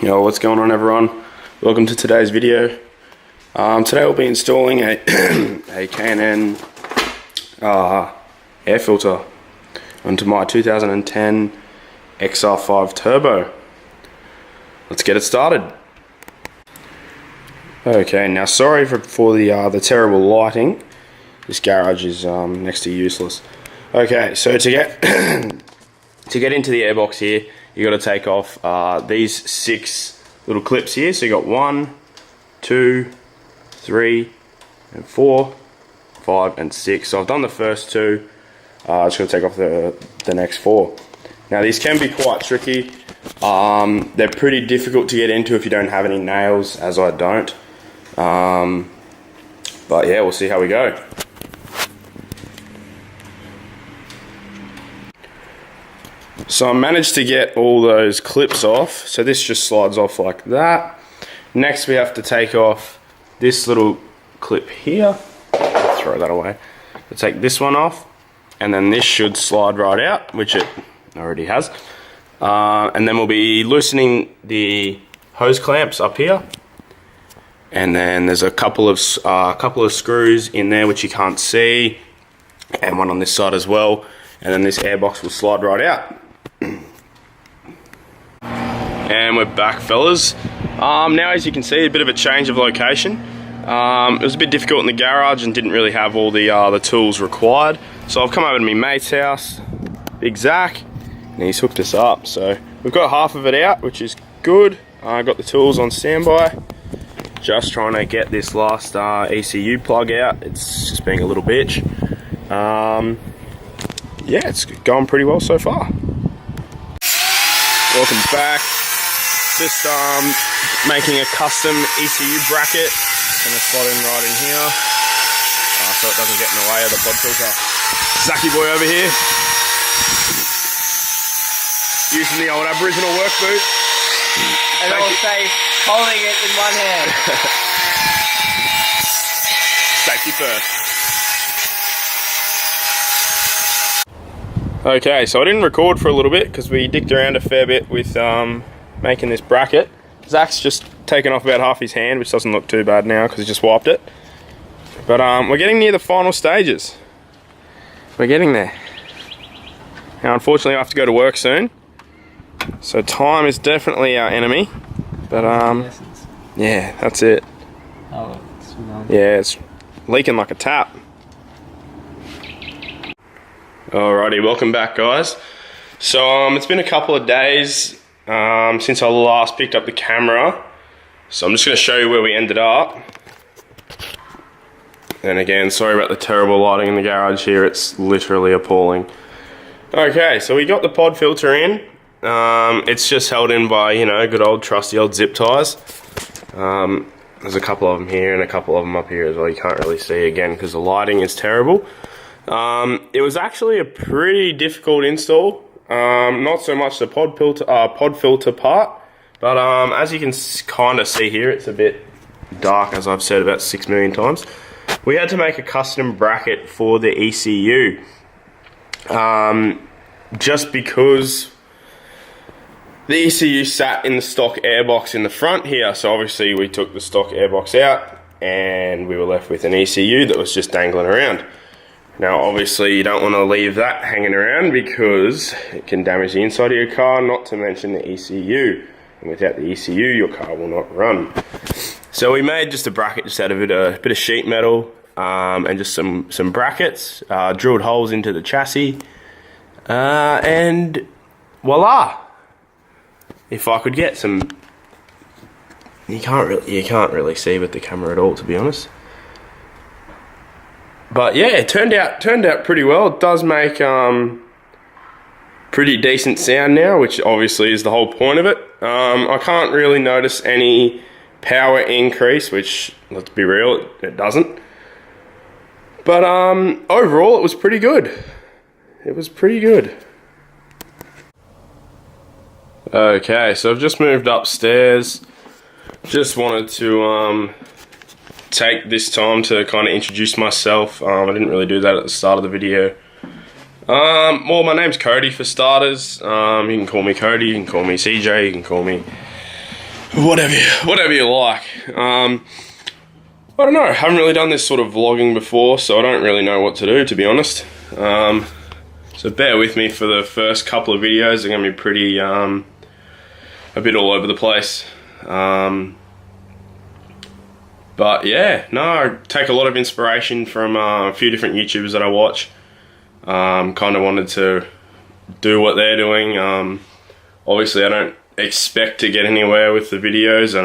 Yo, what's going on everyone? Welcome to today's video. Today we'll be installing a a K&N air filter onto my 2010 XR5 Turbo. Let's get it started. Okay, now sorry for the terrible lighting. This garage is next to useless. Okay, so to get to get into the airbox here, you got to take off these 6 little clips here. So you got 1, 2, 3, and 4, 5, and 6. So I've done the first 2. Just going to take off the next 4. Now these can be quite tricky. They're pretty difficult to get into if you don't have any nails, as I don't. But yeah, we'll see how we go. So I managed to get all those clips off. So this just slides off like that. Next we have to take off this little clip here. I'll throw that away. We'll take this one off, and then this should slide right out, which it already has. And then we'll be loosening the hose clamps up here. And then there's a couple of screws in there which you can't see, and one on this side as well. And then this airbox will slide right out. And we're back, fellas. Now as you can see, a bit of a change of location. It was a bit difficult in the garage and didn't really have all the tools required. So I've come over to my mate's house, Big Zach, and he's hooked us up. So we've got half of it out, which is good. I got the tools on standby. Just trying to get this last ECU plug out. It's just being a little bitch. Yeah, it's going pretty well so far. Welcome back. Just making a custom ECU bracket. Gonna slot in right in here, so it doesn't get in the way of the pod filter. Zachy boy over here, using the old Aboriginal work boot. And all safe, holding it in one hand. Safety first. Okay, so I didn't record for a little bit because we dicked around a fair bit with making this bracket. Zach's just taken off about half his hand, which doesn't look too bad now because he just wiped it. But we're getting near the final stages. We're getting there. Now unfortunately I have to go to work soon, so time is definitely our enemy. But yeah, that's it. Oh, yeah, it's leaking like a tap. Alrighty, welcome back guys. So it's been a couple of days since I last picked up the camera. So I'm just going to show you where we ended up. And again, sorry about the terrible lighting in the garage here, it's literally appalling. Okay, so we got the pod filter in. It's just held in by, you know, good old trusty old zip ties. There's a couple of them here and a couple of them up here as well. You can't really see again because the lighting is terrible. It was actually a pretty difficult install. Not so much the pod filter part, but as you can kind of see here, it's a bit dark, as I've said about 6 million times. We had to make a custom bracket for the ECU, just because the ECU sat in the stock airbox in the front here. So obviously we took the stock airbox out and we were left with an ECU that was just dangling around. Now obviously you don't want to leave that hanging around because it can damage the inside of your car, not to mention the ECU. And without the ECU, your car will not run. So we made just a bracket just out of it, a bit of sheet metal and just some brackets, drilled holes into the chassis, and voila! If I could get some, you can't really see with the camera at all, to be honest. But yeah, it turned out pretty well. It does make pretty decent sound now, which obviously is the whole point of it. I can't really notice any power increase, which, let's be real, it doesn't. But overall, it was pretty good. It was pretty good. Okay, so I've just moved upstairs. Just wanted to take this time to kind of introduce myself. I didn't really do that at the start of the video. Well, my name's Cody for starters. You can call me Cody, you can call me CJ, you can call me whatever you like. I don't know, I haven't really done this sort of vlogging before, so I don't really know what to do, to be honest. So bear with me for the first couple of videos. They're going to be pretty, a bit all over the place. But yeah, no, I take a lot of inspiration from a few different YouTubers that I watch. Kind of wanted to do what they're doing. Obviously I don't expect to get anywhere with the videos.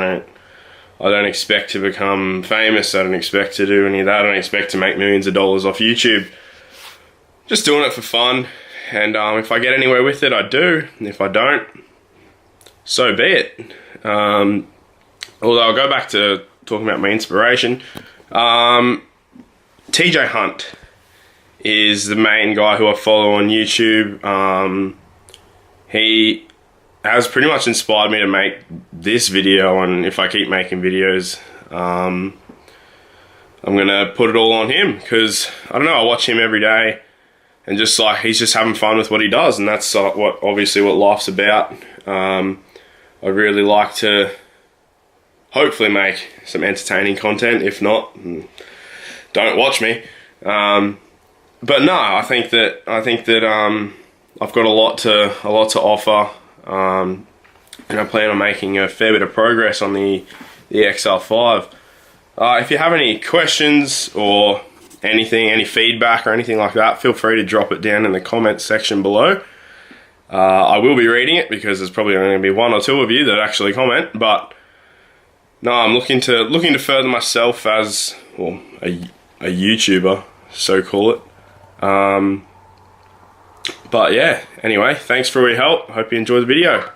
I don't expect to become famous. I don't expect to do any of that. I don't expect to make millions of dollars off YouTube. Just doing it for fun, and if I get anywhere with it, I do. And if I don't, so be it. Although I'll go back to talking about my inspiration. TJ Hunt is the main guy who I follow on YouTube. He has pretty much inspired me to make this video, and if I keep making videos, I'm gonna put it all on him, because I don't know, I watch him every day, and just like, he's just having fun with what he does, and that's obviously what life's about. I really like to hopefully make some entertaining content. If not, don't watch me. But no, I think that I've got a lot to offer. And I plan on making a fair bit of progress on the XR5. If you have any questions or anything, any feedback or anything like that, feel free to drop it down in the comments section below. I will be reading it, because there's probably only going to be one or two of you that actually comment. But no, I'm looking to further myself as, well, a YouTuber, so call it. But yeah, anyway, thanks for all your help. Hope you enjoyed the video.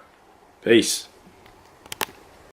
Peace.